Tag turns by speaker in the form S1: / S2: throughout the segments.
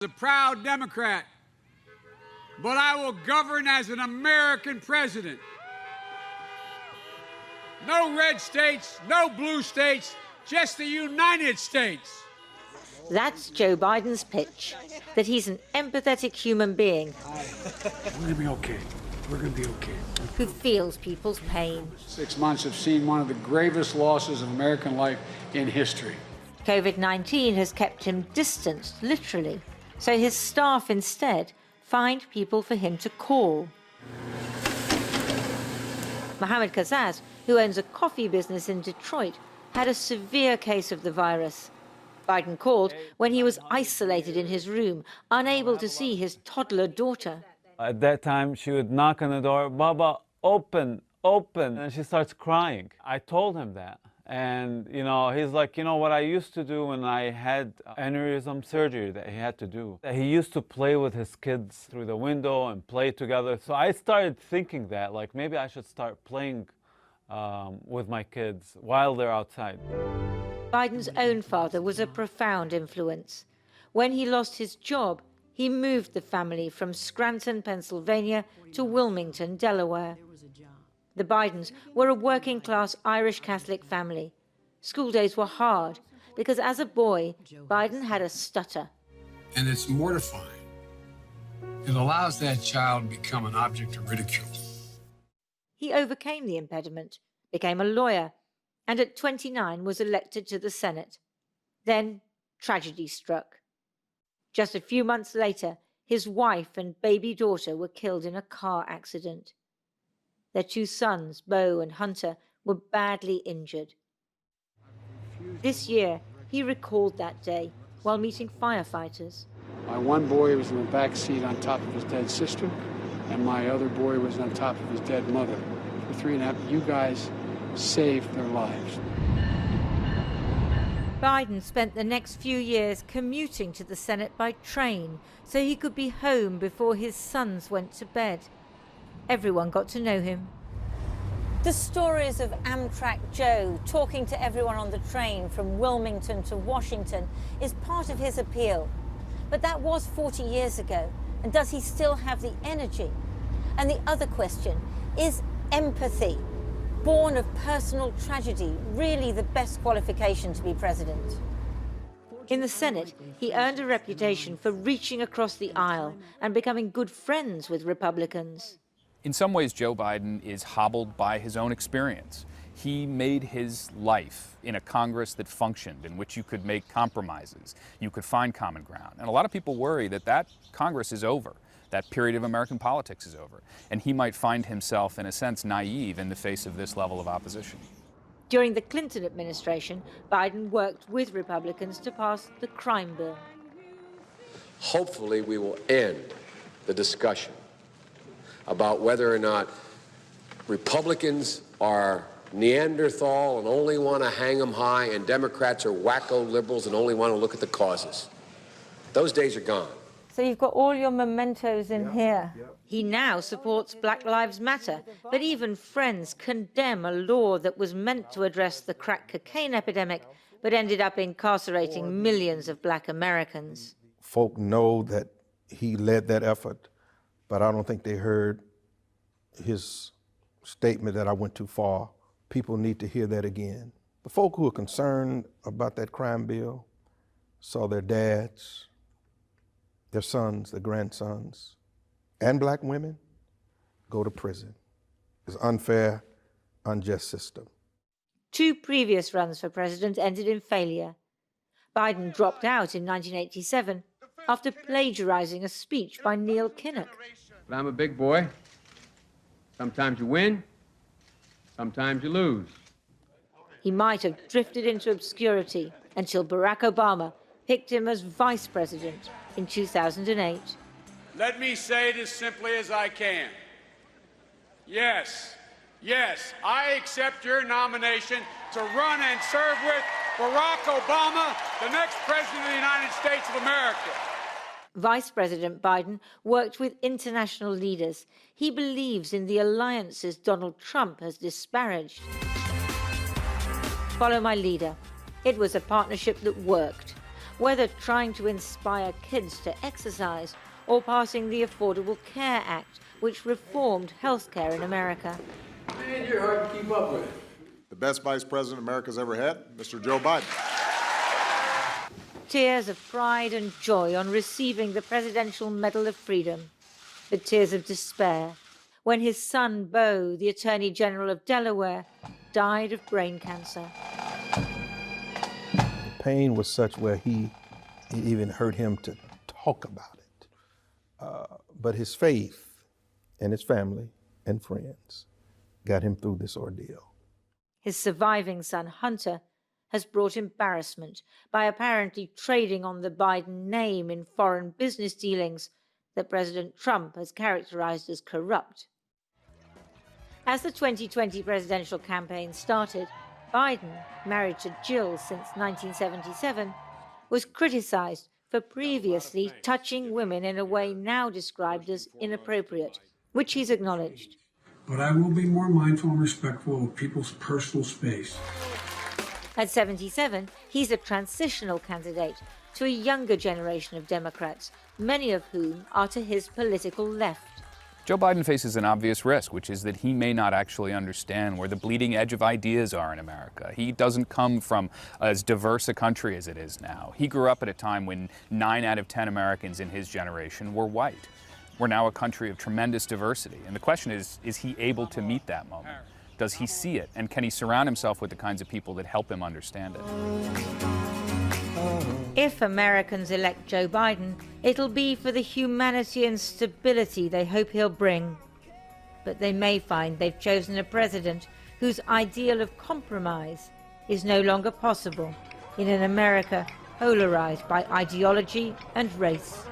S1: A proud Democrat, but I will govern as an American president. No red states, no blue states, just the United States.
S2: That's Joe Biden's pitch, that he's an empathetic human being.
S1: We're gonna be okay. We're gonna be okay.
S2: Who feels people's pain.
S1: 6 months have seen one of the gravest losses of American life in history.
S2: COVID-19 has kept him distanced, literally. So his staff instead find people for him to call. Mohammed Kazaz, who owns a coffee business in Detroit, had a severe case of the virus. Biden called when he was isolated in his room, unable to see his toddler daughter.
S3: At that time, she would knock on the door, "Baba, open, open," and she starts crying. I told him that. And, he's like, what I used to do when I had aneurysm surgery that he had to do. He used to play with his kids through the window and play together. So I started thinking that, maybe I should start playing with my kids while they're outside.
S2: Biden's own father was a profound influence. When he lost his job, he moved the family from Scranton, Pennsylvania to Wilmington, Delaware. The Bidens were a working-class Irish Catholic family. School days were hard because as a boy, Biden had a stutter.
S1: And it's mortifying. It allows that child to become an object of ridicule.
S2: He overcame the impediment, became a lawyer, and at 29 was elected to the Senate. Then tragedy struck. Just a few months later, his wife and baby daughter were killed in a car accident. Their two sons, Bo and Hunter, were badly injured. This year, he recalled that day while meeting firefighters.
S1: My one boy was in the back seat on top of his dead sister, and my other boy was on top of his dead mother. For 3.5 years, you guys saved their lives.
S2: Biden spent the next few years commuting to the Senate by train so he could be home before his sons went to bed. Everyone got to know him. The stories of Amtrak Joe talking to everyone on the train from Wilmington to Washington is part of his appeal. But that was 40 years ago, and does he still have the energy? And the other question, is empathy, born of personal tragedy, really the best qualification to be president? In the Senate, he earned a reputation for reaching across the aisle and becoming good friends with Republicans.
S4: In some ways, Joe Biden is hobbled by his own experience. He made his life in a Congress that functioned, in which you could make compromises, you could find common ground. And a lot of people worry that that Congress is over, that period of American politics is over, and he might find himself, in a sense, naive in the face of this level of opposition.
S2: During the Clinton administration, Biden worked with Republicans to pass the crime bill.
S5: Hopefully, we will end the discussion about whether or not Republicans are Neanderthal and only want to hang them high, and Democrats are wacko liberals and only want to look at the causes. Those days are gone.
S2: So you've got all your mementos in here. He now supports Black Lives Matter, but even Friends condemn a law that was meant to address the crack cocaine epidemic, but ended up incarcerating millions of Black Americans.
S6: Folk know that he led that effort, but I don't think they heard his statement that I went too far. People need to hear that again. The folk who are concerned about that crime bill saw their dads, their sons, their grandsons, and Black women go to prison. It's an unfair, unjust system.
S2: 2 previous runs for president ended in failure. Biden dropped out in 1987 after plagiarizing a speech by Neil Kinnock.
S1: But I'm a big boy. Sometimes you win, sometimes you lose.
S2: He might have drifted into obscurity until Barack Obama picked him as vice president in 2008.
S1: Let me say it as simply as I can. Yes, I accept your nomination to run and serve with Barack Obama, the next president of the United States of America.
S2: Vice President Biden worked with international leaders. He believes in the alliances Donald Trump has disparaged. Follow my leader. It was a partnership that worked. whether trying to inspire kids to exercise or passing the Affordable Care Act, which reformed healthcare in America.
S1: Man, you're hard to keep up with.
S7: The best vice president America's ever had, Mr. Joe Biden.
S2: Tears of pride and joy on receiving the Presidential Medal of Freedom, but tears of despair when his son, Beau, the Attorney General of Delaware, died of brain cancer.
S6: The pain was such where it even hurt him to talk about it. But his faith and his family and friends got him through this ordeal.
S2: His surviving son, Hunter, has brought embarrassment by apparently trading on the Biden name in foreign business dealings that President Trump has characterized as corrupt. As the 2020 presidential campaign started, Biden, married to Jill since 1977, was criticized for previously touching women in a way now described as inappropriate, which he's acknowledged.
S8: But I will be more mindful and respectful of people's personal space.
S2: At 77, he's a transitional candidate to a younger generation of Democrats, many of whom are to his political left.
S4: Joe Biden faces an obvious risk, which is that he may not actually understand where the bleeding edge of ideas are in America. He doesn't come from as diverse a country as it is now. He grew up at a time when 9 out of 10 Americans in his generation were white. We're now a country of tremendous diversity, and the question is he able to meet that moment? Does he see it, and can he surround himself with the kinds of people that help him understand it?
S2: If Americans elect Joe Biden, it'll be for the humanity and stability they hope he'll bring. But they may find they've chosen a president whose ideal of compromise is no longer possible in an America polarized by ideology and race.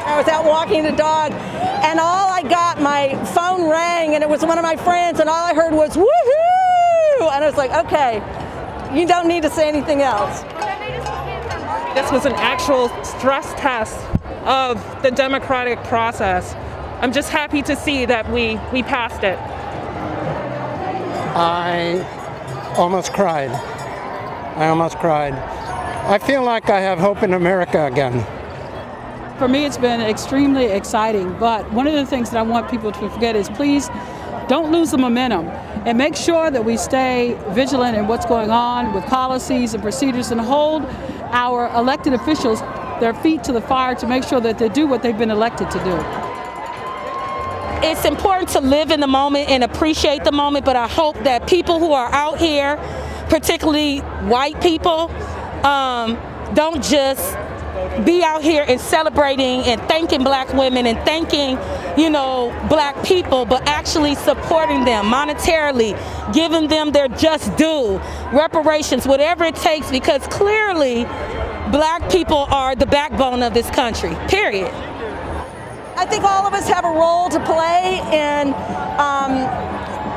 S9: I was out walking the dog, and all I got, my phone rang, and it was one of my friends, and all I heard was woohoo! And I was like, okay, you don't need to say anything else.
S10: This was an actual stress test of the democratic process. I'm just happy to see that we passed it.
S11: I almost cried. I feel like I have hope in America again.
S12: For me, it's been extremely exciting, but one of the things that I want people to forget is please don't lose the momentum and make sure that we stay vigilant in what's going on with policies and procedures and hold our elected officials their feet to the fire to make sure that they do what they've been elected to do.
S13: It's important to live in the moment and appreciate the moment, but I hope that people who are out here, particularly white people, don't just be out here and celebrating and thanking black women and thanking, black people, but actually supporting them monetarily, giving them their just due, reparations, whatever it takes, because clearly black people are the backbone of this country, period.
S9: I think all of us have a role to play in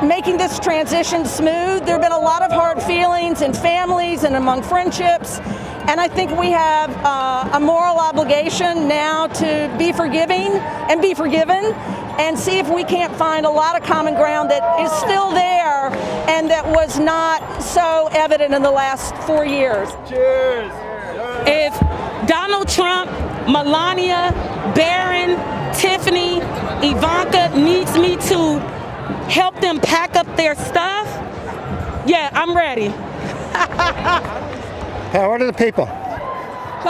S9: making this transition smooth. There have been a lot of hard feelings in families and among friendships, and I think we have a moral obligation now to be forgiving and be forgiven and see if we can't find a lot of common ground that is still there and that was not so evident in the last 4 years.
S13: Cheers! If Donald Trump, Melania, Barron, Tiffany, Ivanka needs me to help them pack up their stuff, yeah, I'm ready.
S11: Power to the people.